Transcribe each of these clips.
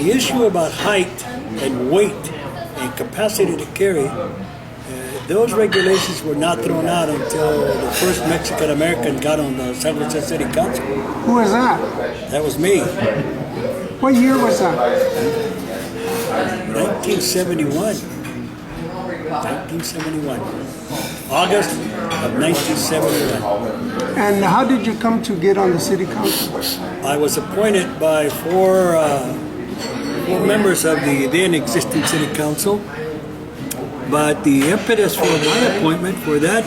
the issue about height and weight and capacity to carry, those regulations were not thrown out until the first Mexican American got on the San Jose City Council. Who was that? That was me. What year was that? 1971. 1971. August of 1971. And how did you come to get on the city council? I was appointed by four members of the then existing city council, but the impetus for my appointment for that,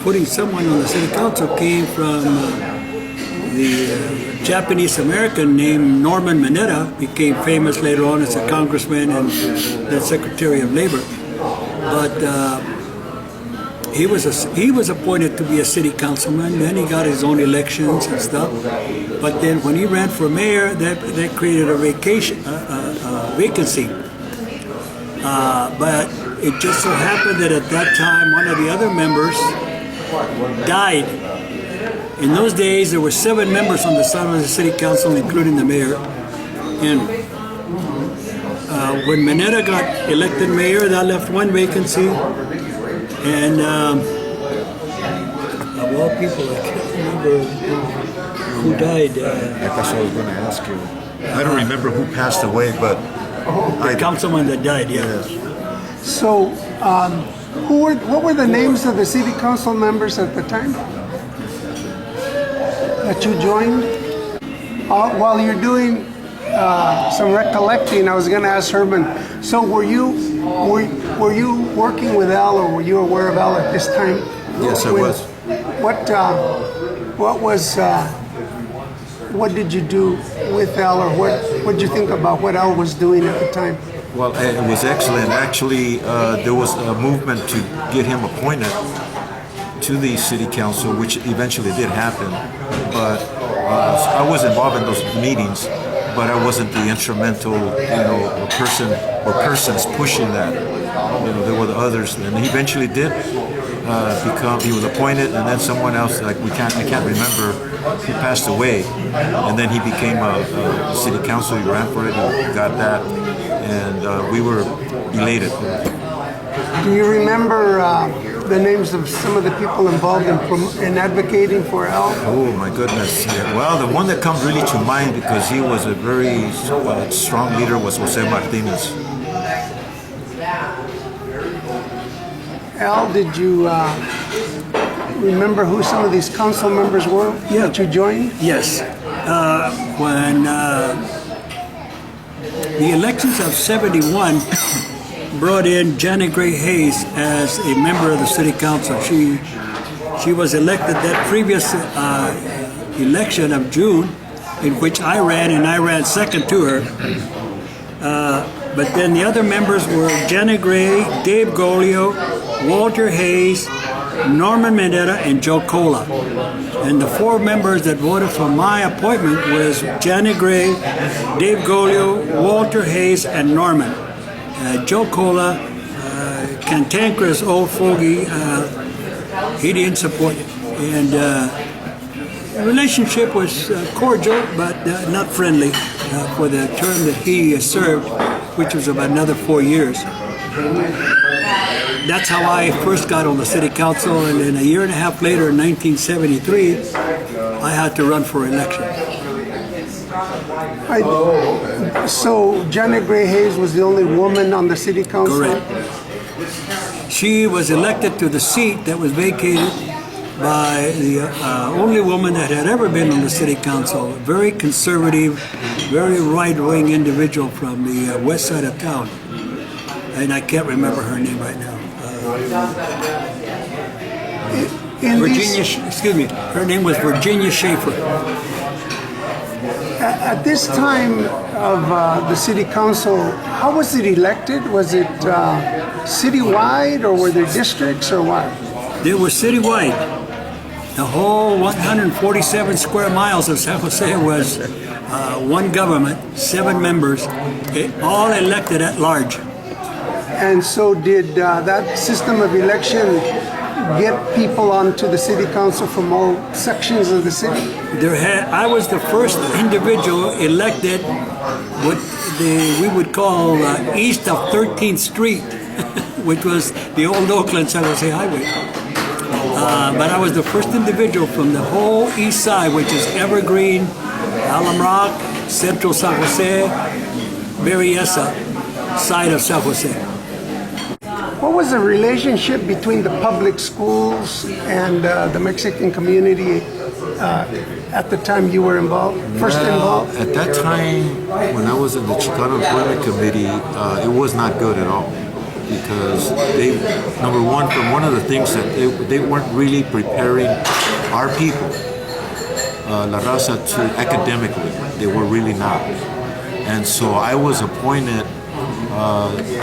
putting someone on the city council, came from the Japanese American named Norman Mineta, became famous later on as a congressman and then Secretary of Labor. But he was appointed to be a city councilman. Then he got his own elections and stuff. But then when he ran for mayor, that created a vacancy. But it just so happened that at that time, one of the other members died. In those days, there were 7 members on the San Jose City Council, including the mayor. And when Mineta got elected mayor, that left one vacancy. And of all people, I can't remember who died. That's what I was going to ask you. I don't remember who passed away, but the councilman that died, yes. So, what were the names of the city council members at the time that you joined? While you're doing some recollecting, I was going to ask Herman. So, were you working with Al, or were you aware of Al at this time? Yes, I was. What did you do with Al, or what did you think about what Al was doing at the time? Well, it was excellent. Actually, there was a movement to get him appointed to the city council, which eventually did happen. But I was involved in those meetings, but I wasn't the instrumental, person or persons pushing that. There were the others, and he eventually did he was appointed, and then someone else, I can't remember, who passed away, and then he became a city council. He ran for it, he got that, and we were elated. Do you remember the names of some of the people involved in advocating for Al? Oh my goodness! Yeah. Well, the one that comes really to mind, because he was a very strong leader, was Jose Martinez. Al, did you remember who some of these council members were that you joined? Yes. When the elections of 71 brought in Janet Gray Hayes as a member of the city council. She was elected that previous election of June, in which I ran, and I ran second to her. But then the other members were Janet Gray, Dave Golio, Walter Hayes, Norman Mineta, and Joe Cola. And the 4 members that voted for my appointment was Janet Gray, Dave Golio, Walter Hayes, and Norman. Joe Cola, cantankerous old fogey, he didn't support it. And the relationship was cordial, but not friendly for the term that he served, which was about another 4 years. That's how I first got on the city council, and then a year and a half later, in 1973, I had to run for election. So Janet Gray Hayes was the only woman on the city council? Correct. She was elected to the seat that was vacated by the only woman that had ever been on the city council, a very conservative, very right-wing individual from the west side of town. And I can't remember her name right now. Her name was Virginia Schaefer. At this time of the city council, how was it elected? Was it citywide, or were there districts, or what? They were citywide. The whole 147 square miles of San Jose was one government, 7 members, all elected at large. And so did that system of election get people onto the city council from all sections of the city? I was the first individual elected what we would call east of 13th Street, which was the old Oakland San Jose Highway. But I was the first individual from the whole east side, which is Evergreen, Alum Rock, Central San Jose, Berryessa side of San Jose. What was the relationship between the public schools and the Mexican community at the time you were involved, involved? At that time, when I was in the Chicano Employment Committee, it was not good at all. Because they, number one, from one of the things that they weren't really preparing our people, La Raza, to academically. They were really not. And so I was appointed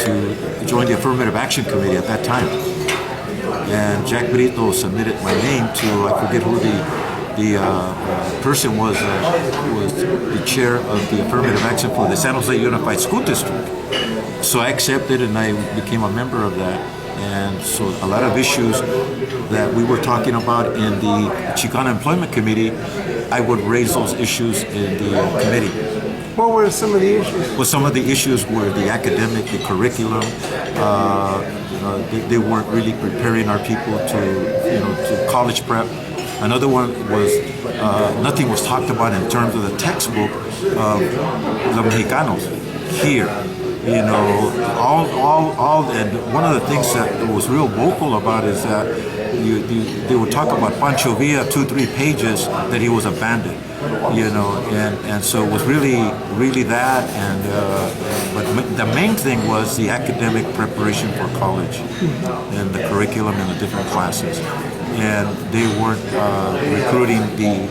to join the Affirmative Action Committee at that time. And Jack Brito submitted my name to, I forget who the person was the chair of the Affirmative Action for the San Jose Unified School District. So I accepted and I became a member of that. And so a lot of issues that we were talking about in the Chicano Employment Committee, I would raise those issues in the committee. What were some of the issues? Well, some of the issues were the academic, the curriculum. They weren't really preparing our people to college prep. Another one was nothing was talked about in terms of the textbook of Los Mexicanos here. And one of the things that was real vocal about is that they would talk about Pancho Villa 2-3 pages that he was abandoned, and so it was really that, but the main thing was the academic preparation for college and the curriculum and the different classes, and they weren't recruiting the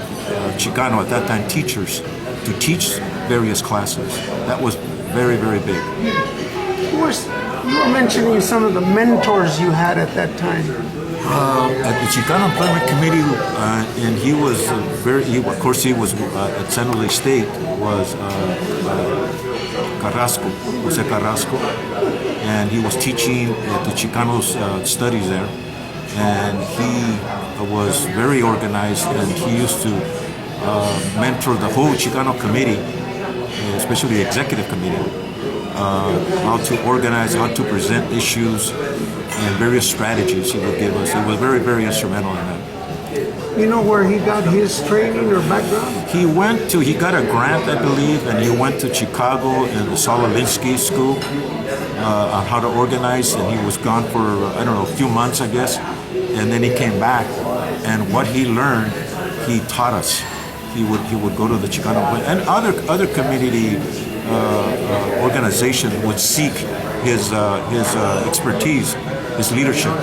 Chicano at that time teachers to teach various classes. That was very, very big. You were mentioning some of the mentors you had at that time. At the Chicano Employment Committee, and he was of course he was at San Jose State, was Jose Carrasco, and he was teaching at the Chicanos studies there, and he was very organized, and he used to mentor the whole Chicano committee, especially the executive committee, how to organize, how to present issues, and various strategies he would give us. He was very, very instrumental in that. You know where he got his training or background? He got a grant, I believe, and he went to Chicago and the Saul Alinsky School on how to organize, and he was gone for, a few months, I guess, and then he came back, and what he learned, he taught us. He would go to the Chicano and other community organizations would seek his expertise, his leadership.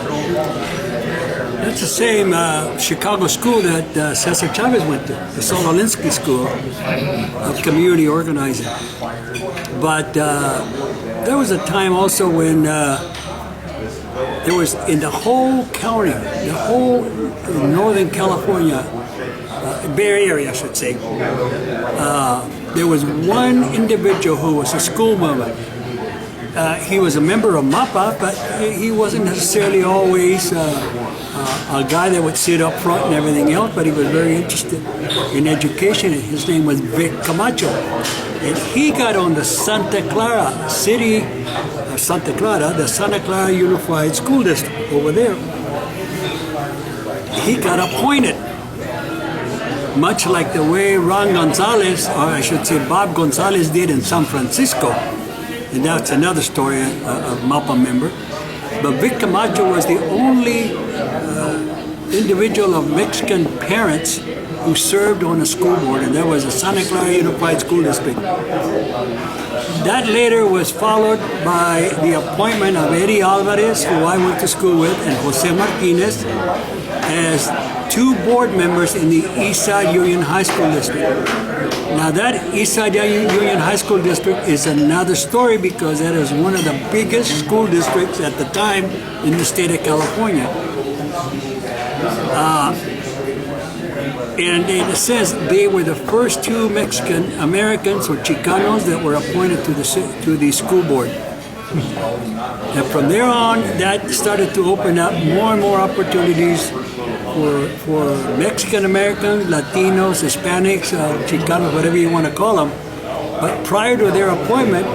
That's the same Chicago school that Cesar Chavez went to, the Saul Alinsky School of Community Organizing. But there was a time also when there was, in the whole county, the whole Northern California, Bay Area, I should say, there was one individual who was a school member. He was a member of MAPA, but he wasn't necessarily always a guy that would sit up front and everything else, but he was very interested in education. His name was Vic Camacho. And he got on the Santa Clara Unified School District over there. He got appointed, much like the way Ron Gonzalez, or I should say Bob Gonzalez, did in San Francisco. And that's another story, a MAPA member. But Vic Camacho was the only individual of Mexican parents who served on the school board, and that was the Santa Clara Unified School District. That later was followed by the appointment of Eddie Alvarez, who I went to school with, and Jose Martinez as two board members in the Eastside Union High School District. Now that Eastside Union High School District is another story, because that is one of the biggest school districts at the time in the state of California. And in a sense, they were the first two Mexican Americans or Chicanos that were appointed to the school board. And from there on, that started to open up more and more opportunities for Mexican Americans, Latinos, Hispanics, Chicanos, whatever you want to call them, But prior to their appointment,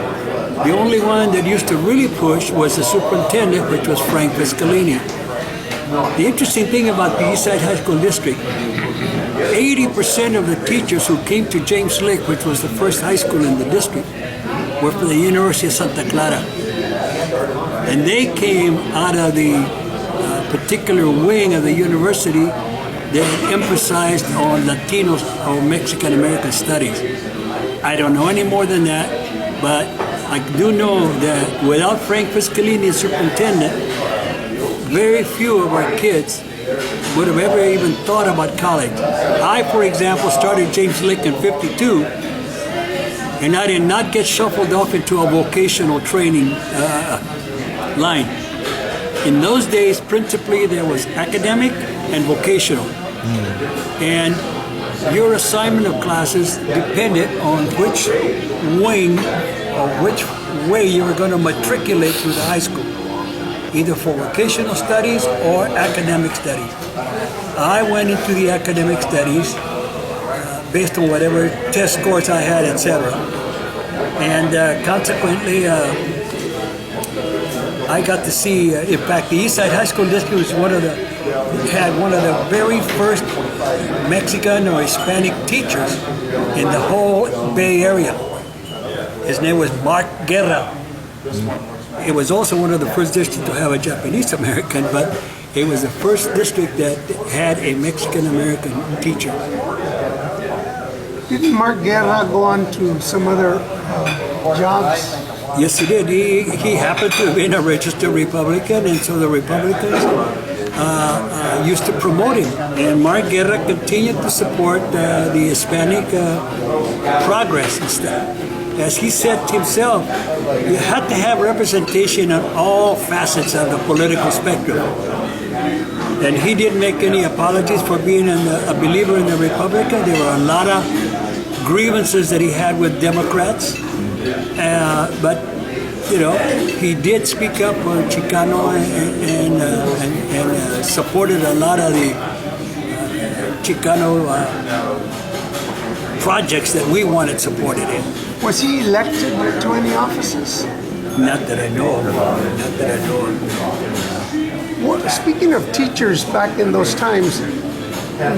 the only one that used to really push was the superintendent, which was Frank Piscolini. The interesting thing about the Eastside High School District, 80% of the teachers who came to James Lick, which was the first high school in the district, were from the University of Santa Clara. And they came out of the particular wing of the university that emphasized on Latinos or Mexican American studies. I don't know any more than that, but I do know that without Frank Piscolini as superintendent, very few of our kids would have ever even thought about college. I, for example, started James Lick in '52, and I did not get shuffled off into a vocational training line. In those days, principally, there was academic and vocational. And your assignment of classes depended on which wing or which way you were going to matriculate through the high school, either for vocational studies or academic studies. I went into the academic studies based on whatever test scores I had, etc. And consequently, I got to see, in fact, the Eastside High School District was had one of the very first Mexican or Hispanic teachers in the whole Bay Area. His name was Mark Guerra. It was also one of the first districts to have a Japanese American, but it was the first district that had a Mexican American teacher. Didn't Mark Guerra go on to some other jobs? Yes, he did. He happened to have been a registered Republican, and so the Republicans used to promote him. And Mark Guerra continued to support the Hispanic progress and stuff. As he said himself, you had to have representation on all facets of the political spectrum. And he didn't make any apologies for being a believer in the Republican. There were a lot of grievances that he had with Democrats. But, you know, he did speak up for Chicano and supported a lot of the Chicano projects that we wanted supported in. Was he elected to any offices? Not that I know of. Not that I know of. Well, speaking of teachers back in those times,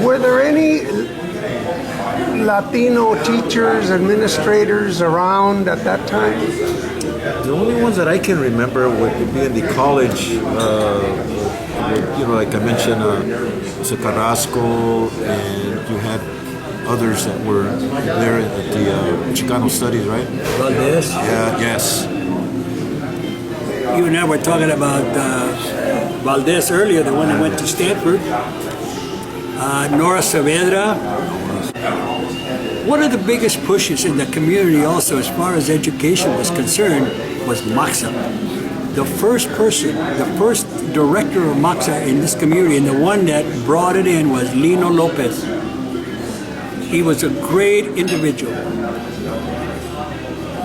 were there any Latino teachers, administrators around at that time? The only ones that I can remember would be in the college, like I mentioned, Carrasco, and you had others that were there at the Chicano Studies, right? Valdez? Yeah, yes. You and I were talking about Valdez earlier, the one that went to Stanford. Nora Saavedra. One of the biggest pushes in the community also as far as education was concerned was MAXA. The first person, the first director of MAXA in this community, and the one that brought it in was Lino Lopez. He was a great individual.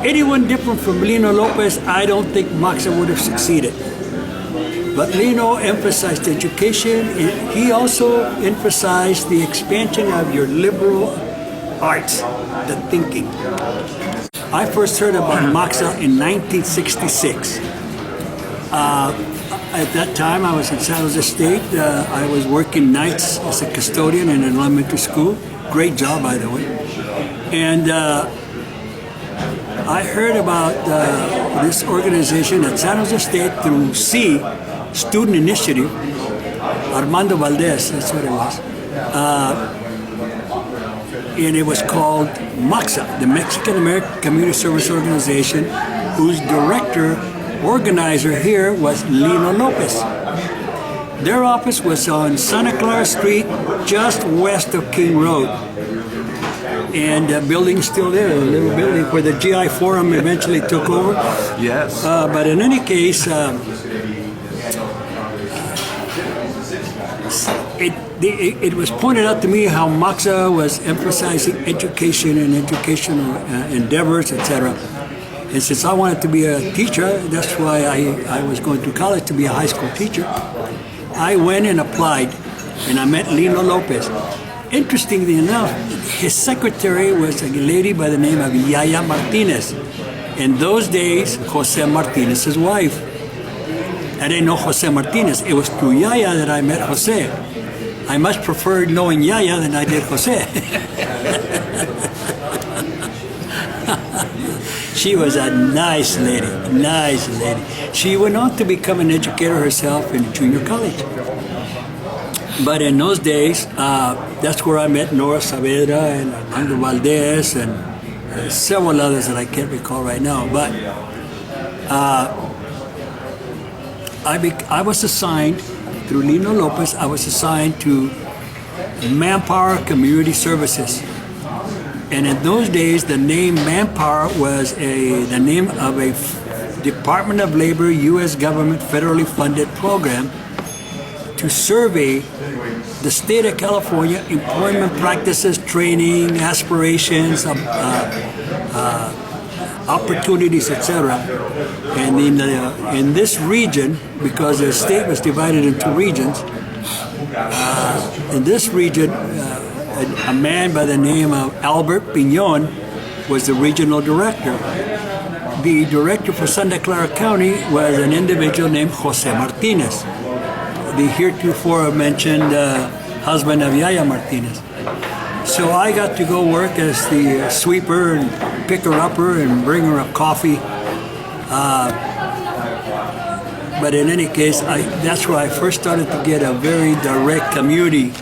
Anyone different from Lino Lopez, I don't think MAXA would have succeeded. But Lino emphasized education, and he also emphasized the expansion of your liberal arts, the thinking. I first heard about MAXA in 1966. At that time, I was in San Jose State. I was working nights as a custodian in an elementary school. Great job, by the way. And I heard about this organization at San Jose State through Student Initiative, Armando Valdez, that's what it was. And it was called MAXA, the Mexican American Community Service Organization, whose organizer here was Lino Lopez. Their office was on Santa Clara Street, just west of King Road. And the building's still there, a little building where the GI Forum eventually took over. Yes. But in any case, it was pointed out to me how MAXA was emphasizing education and educational endeavors, etc. And since I wanted to be a teacher, that's why I was going to college to be a high school teacher. I went and applied, and I met Lino Lopez. interestingly enough, his secretary was a lady by the name of Yaya Martinez. In those days, Jose Martinez's wife. I didn't know Jose Martinez. It was through Yaya that I met Jose. I much preferred knowing Yaya than I did Jose. She was a nice lady, nice lady. She went on to become an educator herself in junior college. But in those days, that's where I met Nora Saavedra and Armando Valdez and several others that I can't recall right now. But I was assigned, through Lino Lopez, I was assigned to Manpower Community Services. And in those days, the name Manpower was the name of a Department of Labor, U.S. government federally funded program to survey the state of California employment practices, training, aspirations, opportunities, etc. And in this region, because the state was divided into regions, in this region, a man by the name of Albert Piñon was the regional director. The director for Santa Clara County was an individual named Jose Martinez, the heretofore mentioned husband of Yaya Martinez. So I got to go work as the sweeper and picker-upper and bring her up coffee. But in any case, that's where I first started to get a very direct community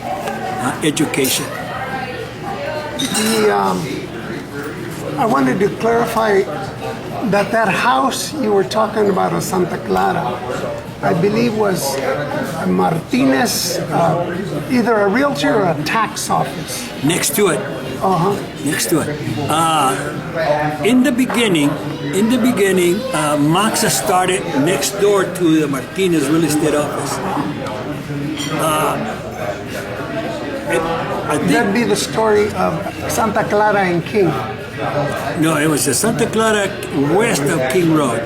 education. I wanted to clarify that house you were talking about in Santa Clara, I believe was Martinez, either a realtor or a tax office. Next to it. Next to it. In the beginning, Maxa started next door to the Martinez real estate office. I think That'd be the story of Santa Clara and King. no, it was the Santa Clara west of King Road.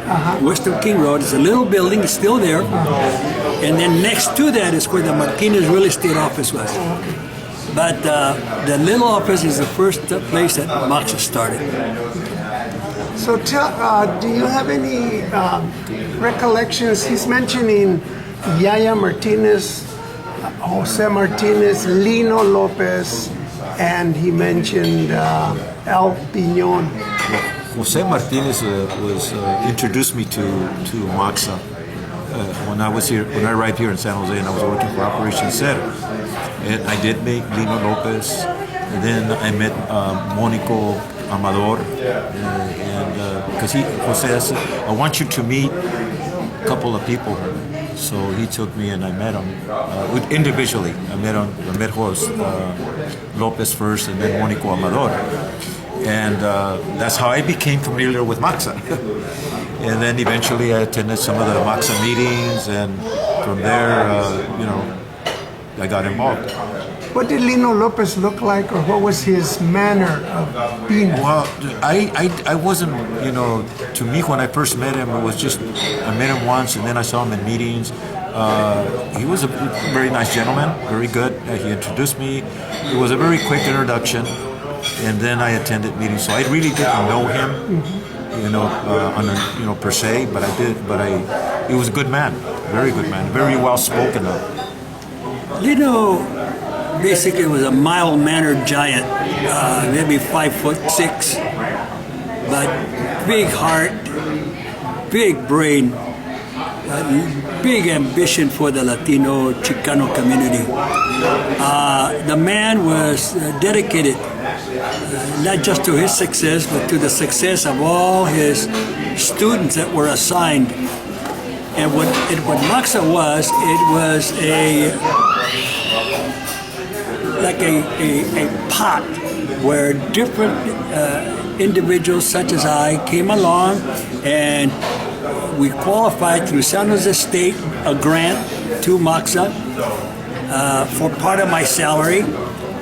West of King Road is a little building, it's still there. And then next to that is where the Martinez real estate office was. But the little office is the first place that Maxa started. So do you have any recollections? He's mentioning Yaya Martinez, Jose Martinez, Lino Lopez, and he mentioned Al Piñon. Jose Martinez introduced me to Maxa when I arrived here in San Jose, and I was working for Operation Center. And I did meet Lino Lopez, and then I met Monico Amador, and because Jose said, I want you to meet a couple of people. So he took me and I met him individually. I met Jose Lopez first, and then Monico Amador, and that's how I became familiar with Maxa. And then eventually I attended some of the Maxa meetings, and from there, I got involved. What did Lino Lopez look like, or what was his manner of being? Well, I wasn't, to me when I first met him, it was just, I met him once and then I saw him in meetings. He was a very nice gentleman, very good. He introduced me. It was a very quick introduction, and then I attended meetings. So I really didn't know him, per se, but he was a good man, very good man, very well spoken of. Lino basically was a mild-mannered giant, maybe 5'6", but big heart, big brain, big ambition for the Latino Chicano community. The man was dedicated not just to his success, but to the success of all his students that were assigned. And what Maxa was, it was a pot where different individuals such as I came along, and we qualified through San Jose State a grant to Maxa for part of my salary,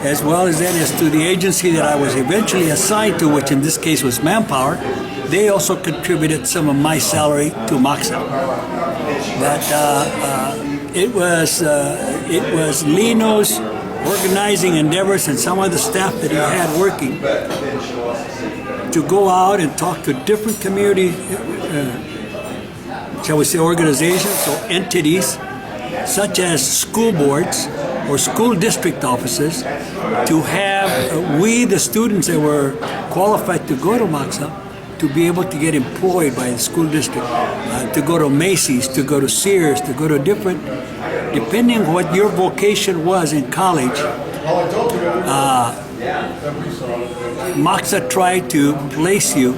as well as then as to the agency that I was eventually assigned to, which in this case was Manpower. They also contributed some of my salary to Maxa. But it was Lino's organizing endeavors and some of the staff that he had working to go out and talk to different community, shall we say, organizations or entities, such as school boards or school district offices, to have we, the students that were qualified to go to MAXA, to be able to get employed by the school district, to go to Macy's, to go to Sears, to go to different, depending on what your vocation was in college, MAXA tried to place you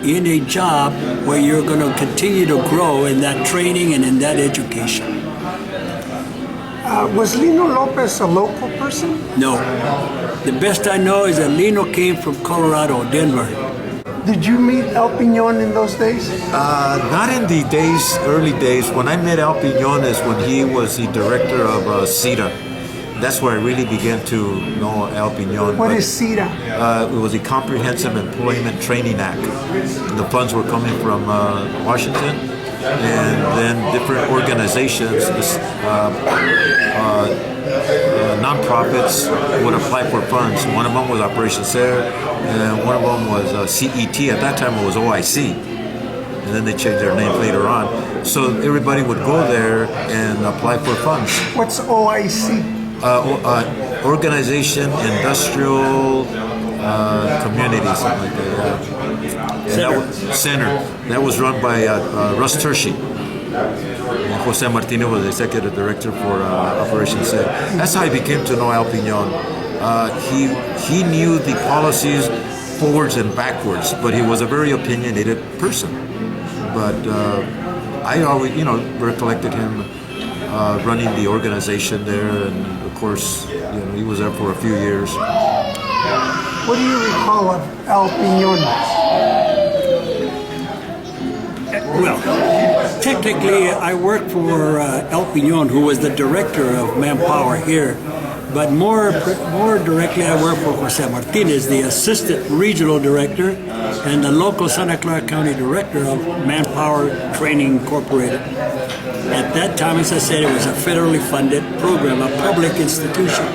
in a job where you're going to continue to grow in that training and in that education. Was Lino Lopez a local person? No. The best I know is that Lino came from Colorado, Denver. Did you meet El Piñon in those days? Not in the early days. When I met El Piñon is when he was the director of CETA. That's where I really began to know El Piñon. What is CETA? It was the Comprehensive Employment Training Act. The funds were coming from Washington, and then different organizations, nonprofits would apply for funds. One of them was Operation SARE, and one of them was CET. At that time it was OIC, and then they changed their name later on. So everybody would go there and apply for funds. What's OIC? Organization, industrial, community, something like that. Center. That was run by Russ Tershi. And Jose Martinez was the executive director for Operation SARE. That's how I became to know El Piñon. He knew the policies forwards and backwards, but he was a very opinionated person. But I always, recollected him running the organization there, and of course, he was there for a few years. What do you recall of El Piñon? Well, technically, I worked for El Piñon, who was the director of Manpower here. But more directly, I worked for Jose Martinez, the assistant regional director and the local Santa Clara County director of Manpower Training Incorporated. At that time, as I said, it was a federally funded program, a public institution.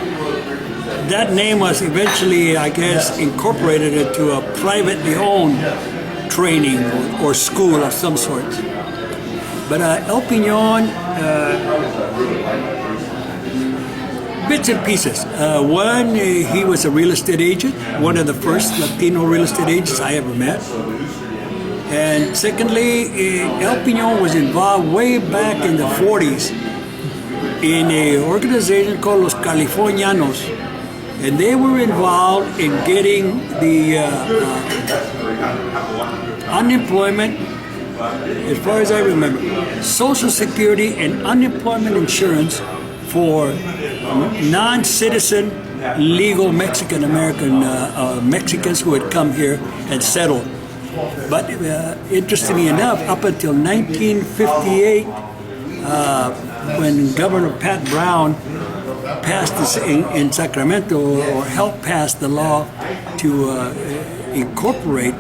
That name was eventually, I guess, incorporated into a privately owned training or school of some sort. But El Piñon, bits and pieces. One, he was a real estate agent, one of the first Latino real estate agents I ever met. And secondly, El Piñon was involved way back in the 40s in an organization called Los Californianos. And they were involved in getting the unemployment, as far as I remember, Social Security and unemployment insurance for non-citizen legal Mexican-American Mexicans who had come here and settled. But interestingly enough, up until 1958, when Governor Pat Brown passed this in Sacramento, or helped pass the law to incorporate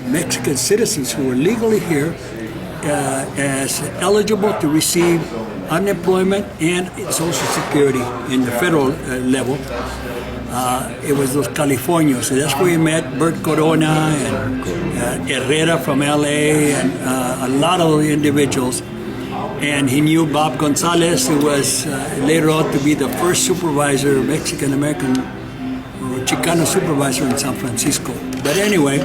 Mexican citizens who were legally here as eligible to receive unemployment and Social Security in the federal level. It was those Californios. So that's where we met Bert Corona and Herrera from LA and a lot of individuals. And he knew Bob Gonzalez, who was later on to be the first supervisor, Mexican-American or Chicano supervisor in San Francisco. But anyway,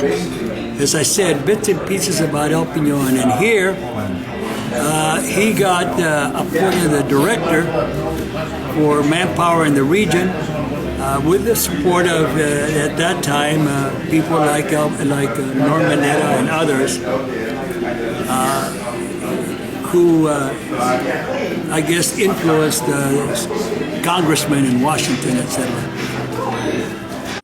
as I said, bits and pieces about El Piñon. And here, he got appointed the director for Manpower in the region with the support of, at that time, people like Norman Netta and others who, I guess, influenced congressmen in Washington, etc.